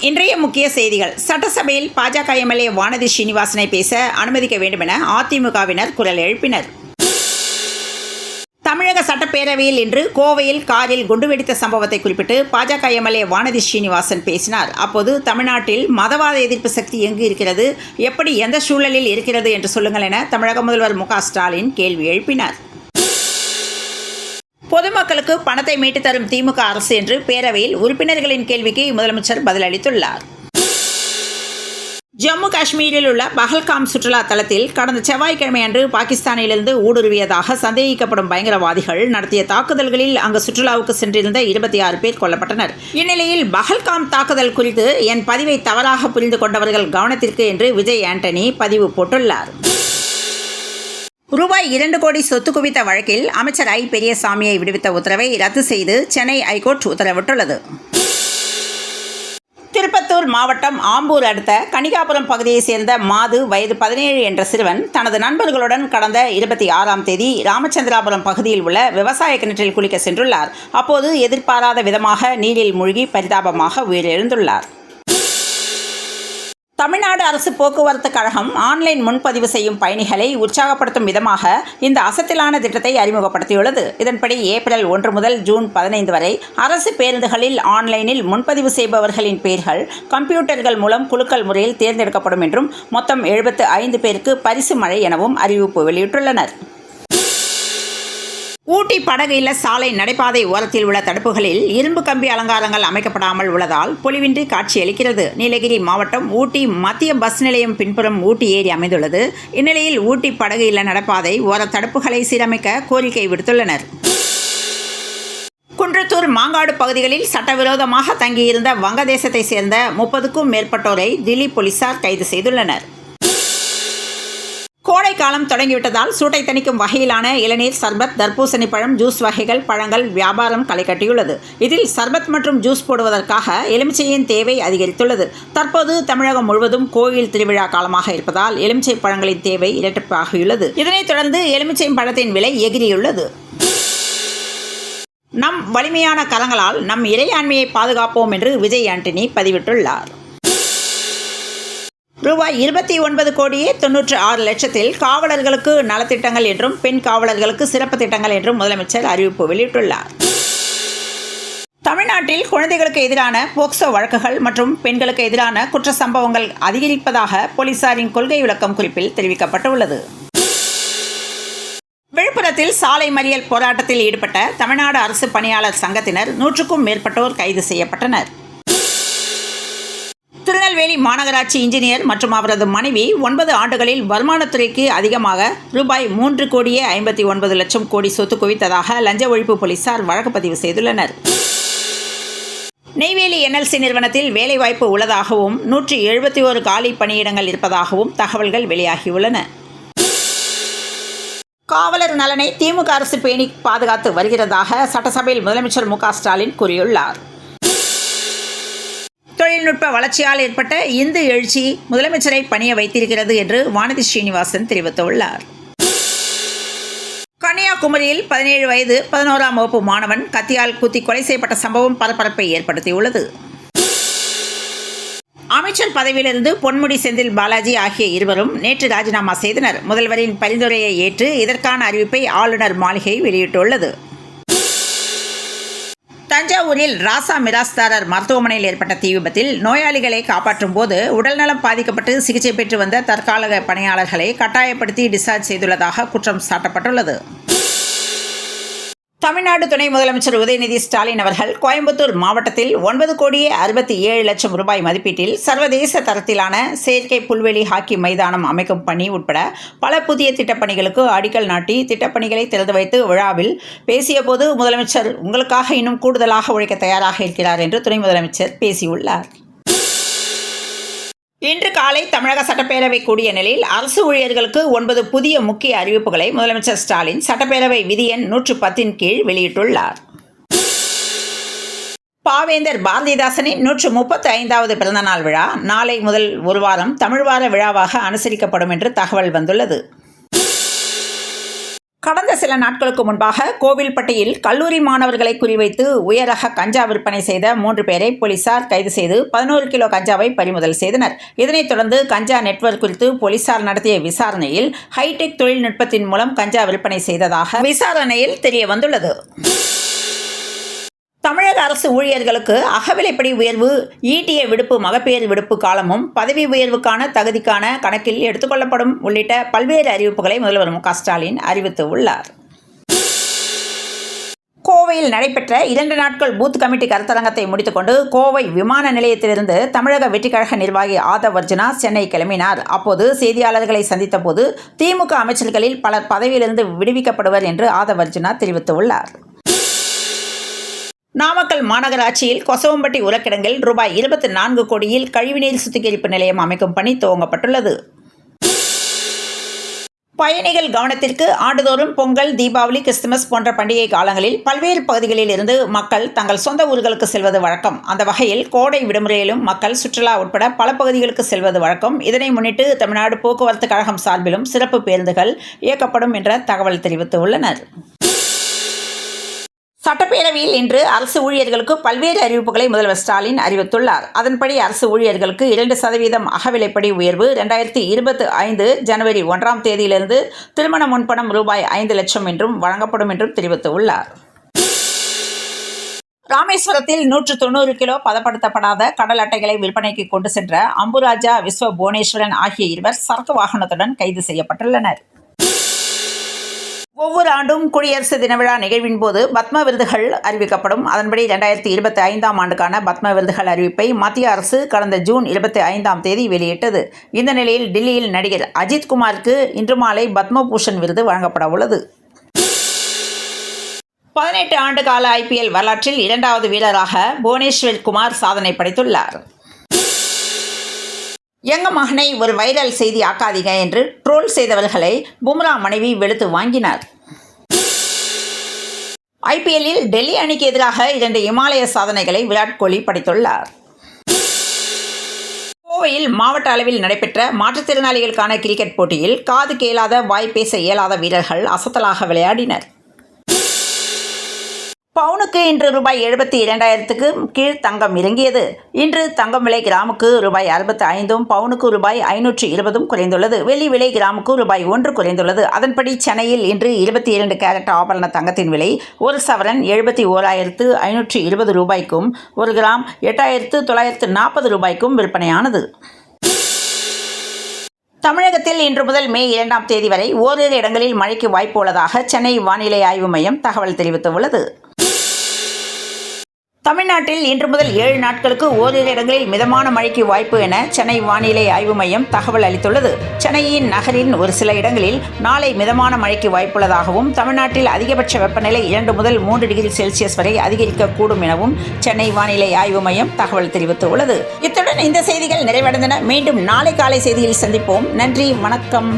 இன்றைய முக்கிய செய்திகள். சட்டசபையில் பாஜக எம்எல்ஏ வானதி ஸ்ரீனிவாசனை பேச அனுமதிக்க வேண்டுமென அதிமுகவினர் குரல் எழுப்பினர். தமிழக சட்டப்பேரவையில் இன்று கோவையில் காரில் குண்டுவெடித்த சம்பவத்தை குறிப்பிட்டு பாஜக எம்எல்ஏ வானதி ஸ்ரீனிவாசன் பேசினார். அப்போது தமிழ்நாட்டில் மதவாத எதிர்ப்பு சக்தி எங்கு இருக்கிறது, எப்படி எந்த சூழலில் இருக்கிறது என்று சொல்லுங்கள் என தமிழக முதல்வர் மு.க. ஸ்டாலின் கேள்வி எழுப்பினார். பொதுமக்களுக்கு பணத்தை மீட்டு தரும் திமுக அரசு என்று பேரவையில் உறுப்பினர்களின் கேள்விக்கு முதலமைச்சர் பதிலளித்துள்ளார். ஜம்மு காஷ்மீரில் உள்ள பஹல்காம் சுற்றுலா தலத்தில் கடந்த செவ்வாய்க்கிழமை அன்று பாகிஸ்தானிலிருந்து ஊடுருவியதாக சந்தேகிக்கப்படும் பயங்கரவாதிகள் நடத்திய தாக்குதல்களில் அங்கு சுற்றுலாவுக்கு சென்றிருந்த 26 பேர் கொல்லப்பட்டனர். இந்நிலையில் பஹல்காம் தாக்குதல் குறித்து என் பதிவை தவறாக புரிந்து கொண்டவர்கள் கவனத்திற்கு என்று விஜய் ஆண்டனி பதிவு போட்டுள்ளார். ரூபாய் 2 கோடி சொத்து குவித்த வழக்கில் அமைச்சர் ஐ. பெரியசாமியை விடுவித்த உத்தரவை ரத்து செய்து சென்னை ஐகோர்ட் உத்தரவிட்டுள்ளது. திருப்பத்தூர் மாவட்டம் ஆம்பூர் அடுத்த கனிகாபுரம் பகுதியைச் சேர்ந்த மாது வயது 17 என்ற சிறுவன் தனது நண்பர்களுடன் கடந்த 26ஆம் தேதி ராமச்சந்திராபுரம் பகுதியில் உள்ள விவசாய கிணற்றில் குளிக்க சென்றுள்ளார். அப்போது எதிர்பாராத விதமாக நீரில் மூழ்கி பரிதாபமாக உயிரிழந்துள்ளார். தமிழ்நாடு அரசு போக்குவரத்து கழகம் ஆன்லைன் முன்பதிவு செய்யும் பயணிகளை உற்சாகப்படுத்தும் விதமாக இந்த அசத்தலான திட்டத்தை அறிமுகப்படுத்தியுள்ளது. இதன்படி ஏப்ரல் 1 முதல் ஜூன் 15 வரை அரசு பேருந்துகளில் ஆன்லைனில் முன்பதிவு செய்பவர்களின் பெயர்கள் கம்ப்யூட்டர்கள் மூலம் குலுக்கல் முறையில் தேர்ந்தெடுக்கப்படும் என்றும் மொத்தம் 75 பேருக்கு பரிசு மழை எனவும் அறிவிப்பு வெளியிட்டுள்ளனர். ஊட்டி படகு இல்ல சாலை நடைபாதை ஓரத்தில் உள்ள தடுப்புகளில் இரும்பு கம்பி அலங்காரங்கள் அமைக்கப்படாமல் உள்ளதால் பொலிவின்றி காட்சியளிக்கிறது. நீலகிரி மாவட்டம் ஊட்டி மத்திய பஸ் நிலையம் பின்புறம் ஊட்டி ஏரி அமைந்துள்ளது. இந்நிலையில் ஊட்டி படகு இல்ல நடைபாதை ஓர தடுப்புகளை சீரமைக்க கோரிக்கை விடுத்துள்ளனர். குன்றத்தூர் மாங்காடு பகுதிகளில் சட்டவிரோதமாக தங்கியிருந்த வங்கதேசத்தை சேர்ந்த 30க்கும் மேற்பட்டோரை தில்லி போலீசார் கைது செய்துள்ளனர். கோடை காலம் தொடங்கிவிட்டதால் சூட்டை தணிக்கும் வகையிலான இளநீர், சர்பத், தர்பூசணி பழம், ஜூஸ் வகைகள், பழங்கள் வியாபாரம் களை கட்டியுள்ளது. இதில் சர்பத் மற்றும் ஜூஸ் போடுவதற்காக எலுமிச்சையின் தேவை அதிகரித்துள்ளது. தற்போது தமிழகம் முழுவதும் கோயில் திருவிழா காலமாக இருப்பதால் எலுமிச்சை பழங்களின் தேவை இரட்டிப்பாகியுள்ளது. இதனைத் தொடர்ந்து எலுமிச்சை பழத்தின் விலை எகிரியுள்ளது. நம் வலிமையான கரங்களால் நம் இறையாண்மையை பாதுகாப்போம் என்று விஜய் ஆண்டனி பதிவிட்டுள்ளார். ரூபாய் 29 கோடியே 96 லட்சத்தில் காவலர்களுக்கு நலத்திட்டங்கள் என்றும் பெண் காவலர்களுக்கு சிறப்பு திட்டங்கள் என்றும் முதலமைச்சர் அறிவிப்பு வெளியிட்டுள்ளார். தமிழ்நாட்டில் குழந்தைகளுக்கு எதிரான போக்சோ வழக்குகள் மற்றும் பெண்களுக்கு எதிரான குற்ற சம்பவங்கள் அதிகரிப்பதாக போலீசாரின் கொள்கை விளக்கம் குறிப்பில் தெரிவிக்கப்பட்டுள்ளது. விழுப்புரத்தில் சாலை மறியல் போராட்டத்தில் ஈடுபட்ட தமிழ்நாடு அரசு பணியாளர் சங்கத்தினர் 100க்கும் மேற்பட்டோர் கைது செய்யப்பட்டனர். திருநெல்வேலி மாநகராட்சி இன்ஜினியர் மற்றும் அவரது மனைவி 9 ஆண்டுகளில் வருமானத்துறைக்கு அதிகமாக ரூபாய் 3 கோடியே 59 லட்சம் கோடி சொத்து குவித்ததாக லஞ்ச ஒழிப்பு போலீசார் வழக்கு பதிவு செய்துள்ளனர். நெய்வேலி என்எல்சி நிறுவனத்தில் வேலைவாய்ப்பு உள்ளதாகவும் 171 காலி பணியிடங்கள் இருப்பதாகவும் தகவல்கள் வெளியாகியுள்ளன. காவலர் நலனை திமுக அரசு பேணி பாதுகாத்து வருகிறதாக சட்டசபையில் முதலமைச்சர் மு.க. ஸ்டாலின் கூறியுள்ளார். தொழில்நுட்ப வளர்ச்சியால் ஏற்பட்ட இந்து எழுச்சி முதலமைச்சரை பணிய வைத்திருக்கிறது என்று வானதி ஸ்ரீனிவாசன் தெரிவித்துள்ளார். கன்னியாகுமரியில் 17 வயது 11ஆம் வகுப்பு மாணவன் கத்தியால் குத்தி கொலை செய்யப்பட்ட சம்பவம் பரபரப்பை ஏற்படுத்தியுள்ளது. அமைச்சர் பதவியிலிருந்து பொன்முடி செந்தில் பாலாஜி ஆகிய இருவரும் நேற்று ராஜினாமா செய்தனர். முதல்வரின் பரிந்துரையை ஏற்று இதற்கான அறிவிப்பை ஆளுநர் மாளிகை வெளியிட்டுள்ளது. தஞ்சாவூரில் ராசா மிராஸ்தாரர் மருத்துவமனையில் ஏற்பட்ட தீ விபத்தில் நோயாளிகளை காப்பாற்றும் போது உடல்நலம் பாதிக்கப்பட்டு சிகிச்சை பெற்று வந்த தற்காலிக பணியாளர்களை கட்டாயப்படுத்தி டிஸ்சார்ஜ் செய்துள்ளதாக குற்றம் சாட்டப்பட்டுள்ளது. தமிழ்நாடு துணை முதலமைச்சர் உதயநிதி ஸ்டாலின் அவர்கள் கோயம்புத்தூர் மாவட்டத்தில் 9 கோடியே 67 லட்சம் ரூபாய் மதிப்பீட்டில் சர்வதேச தரத்திலான செயற்கை புல்வெளி ஹாக்கி மைதானம் அமைக்கும் பணி உட்பட பல புதிய திட்டப்பணிகளுக்கு அடிக்கல் நாட்டி திட்டப்பணிகளை திறந்து வைத்து விழாவில் பேசியபோது முதலமைச்சர் உங்களுக்காக இன்னும் கூடுதலாக உழைக்க தயாராக இருக்கிறார் என்று துணை முதலமைச்சர் பேசியுள்ளார். இன்று காலை தமிழக சட்டப்பேரவை கூடிய நிலையில் அரசு ஊழியர்களுக்கு 9 புதிய முக்கிய அறிவிப்புகளை முதலமைச்சர் ஸ்டாலின் சட்டப்பேரவை விதி எண் 110 கீழ் வெளியிட்டுள்ளார். பாவேந்தர் பாரதிதாசனின் 135வது பிறந்தநாள் விழா நாளை முதல் ஒரு வாரம் தமிழ் வார விழாவாக அனுசரிக்கப்படும் என்று தகவல் வந்துள்ளது. கடந்த சில நாட்களுக்கு முன்பாக கோவில்பட்டியில் கல்லூரி மாணவர்களை குறிவைத்து உயரக கஞ்சா விற்பனை செய்த 3 பேரை போலீசார் கைது செய்து 11 கிலோ கஞ்சாவை பறிமுதல் செய்தனர். இதனைத் தொடர்ந்து கஞ்சா நெட்வொர்க் குறித்து போலீசார் நடத்திய விசாரணையில் ஹைடெக் தொழில்நுட்பத்தின் மூலம் கஞ்சா விற்பனை செய்ததாக விசாரணையில் தெரிய வந்துள்ளது. தமிழக அரசு ஊழியர்களுக்கு அகவிலைப்படி உயர்வு, ஈட்டிய விடுப்பு, மகப்பேறு விடுப்பு காலமும் பதவி உயர்வுக்கான தகுதிக்கான கணக்கில் எடுத்துக்கொள்ளப்படும் உள்ளிட்ட பல்வேறு அறிவிப்புகளை முதல்வர் மு க ஸ்டாலின் அறிவித்து உள்ளார். கோவையில் நடைபெற்ற 2 நாட்கள் பூத் கமிட்டி கருத்தரங்கத்தை முடித்துக்கொண்டு கோவை விமான நிலையத்திலிருந்து தமிழக வெற்றிக்கழக நிர்வாகி ஆதவ் அர்ஜுனா சென்னை கிளம்பினார். அப்போது செய்தியாளர்களை சந்தித்த போது திமுக அமைச்சர்களில் பலர் பதவியிலிருந்து விடுவிக்கப்படுவர் என்று ஆதவ் அர்ஜுனா தெரிவித்துள்ளார். நாமக்கல் மாநகராட்சியில் கொசவம்பட்டி உரக்கிடங்கில் ரூபாய் 24 கோடியில் கழிவுநீர் சுத்திகரிப்பு நிலையம் அமைக்கும் பணி துவங்கப்பட்டுள்ளது. பயணிகள் கவனத்திற்கு ஆண்டுதோறும் பொங்கல், தீபாவளி, கிறிஸ்துமஸ் போன்ற பண்டிகை காலங்களில் பல்வேறு பகுதிகளில் இருந்து மக்கள் தங்கள் சொந்த ஊர்களுக்கு செல்வது வழக்கம். அந்த வகையில் கோடை விடுமுறையிலும் மக்கள் சுற்றுலா உட்பட பல பகுதிகளுக்கு செல்வது வழக்கம். இதனை முன்னிட்டு தமிழ்நாடு போக்குவரத்து கழகம் சார்பிலும் சிறப்பு பேருந்துகள் இயக்கப்படும் என்ற தகவல் தெரிவித்துள்ளனர். சட்டப்பேரவையில் இன்று அரசு ஊழியர்களுக்கு பல்வேறு அறிவிப்புகளை முதல்வர் ஸ்டாலின் அறிவித்துள்ளார். அதன்படி அரசு ஊழியர்களுக்கு 2% அகவிலைப்படி உயர்வு, 2025 ஜனவரி 1ஆம் தேதியிலிருந்து திருமண முன்பணம் ரூபாய் 5 லட்சம் என்றும் வழங்கப்படும் என்றும் தெரிவித்துள்ளார். ராமேஸ்வரத்தில் 190 கிலோ பதப்படுத்தப்படாத கடல் அட்டைகளை விற்பனைக்கு கொண்டு சென்ற அம்புராஜா, விஸ்வ புவனேஸ்வரன் ஆகிய இருவர் சரக்கு வாகனத்துடன் கைது செய்யப்பட்டுள்ளனர். ஒவ்வொரு ஆண்டும் குடியரசு தின விழா நிகழ்வின் போது பத்ம விருதுகள் அறிவிக்கப்படும். அதன்படி 2025ஆம் ஆண்டுக்கான பத்ம விருதுகள் அறிவிப்பை மத்திய அரசு கடந்த ஜூன் 25ஆம் தேதி வெளியிட்டது. இந்த நிலையில் டில்லியில் நடிகர் அஜித் குமாருக்கு இன்று மாலை பத்ம பூஷன் விருது வழங்கப்பட உள்ளது. 18 ஆண்டு கால IPL வரலாற்றில் 2வது வீரராக புவனேஸ்வர் குமார் சாதனை படைத்துள்ளார். எங்க மகனை ஒரு வைரல் செய்தி ஆக்காதீங்க என்று ட்ரோல் செய்தவர்களை பும்ரா மனைவி வெளுத்து வாங்கினார். IPLல் டெல்லி அணிக்கு எதிராக 2 இமாலய சாதனைகளை விராட் கோலி படைத்துள்ளார். கோவையில் மாவட்ட அளவில் நடைபெற்ற மாற்றுத்திறனாளிகளுக்கான கிரிக்கெட் போட்டியில் காது கேளாத, வாய் பேச இயலாத வீரர்கள் அசத்தலாக விளையாடினர். பவுனுக்கு இன்று ரூபாய் 72,000க்கு கீழ் தங்கம் இறங்கியது. இன்று தங்கம் விலை கிராமுக்கு ரூபாய் 65, பவுனுக்கு ரூபாய் 520 குறைந்துள்ளது. வெள்ளி விலை கிராமுக்கு ரூபாய் 1 குறைந்துள்ளது. அதன்படி சென்னையில் இன்று 22 கேரட் ஆபரண தங்கத்தின் விலை ஒரு சவரன் 71,520 ரூபாய்க்கும், 1 கிராம் 8,940 ரூபாய்க்கும் விற்பனையானது. தமிழகத்தில் இன்று முதல் மே 2ஆம் தேதி வரை ஓரிரு இடங்களில் மழைக்கு வாய்ப்பு உள்ளதாக சென்னை வானிலை ஆய்வு மையம் தகவல் தெரிவித்துள்ளது. தமிழ்நாட்டில் இன்று முதல் 7 நாட்களுக்கு ஓரிரு இடங்களில் மிதமான மழைக்கு வாய்ப்பு என சென்னை வானிலை ஆய்வு மையம் தகவல் அளித்துள்ளது. சென்னையின் நகரின் ஒரு சில இடங்களில் நாளை மிதமான மழைக்கு வாய்ப்புள்ளதாகவும், தமிழ்நாட்டில் அதிகபட்ச வெப்பநிலை 2 முதல் 3 டிகிரி செல்சியஸ் வரை அதிகரிக்கக்கூடும் எனவும் சென்னை வானிலை ஆய்வு மையம் தகவல் தெரிவித்துள்ளது. இத்துடன் இந்த செய்திகள் நிறைவடைந்தன. மீண்டும் நாளை காலை செய்தியில் சந்திப்போம். நன்றி, வணக்கம்.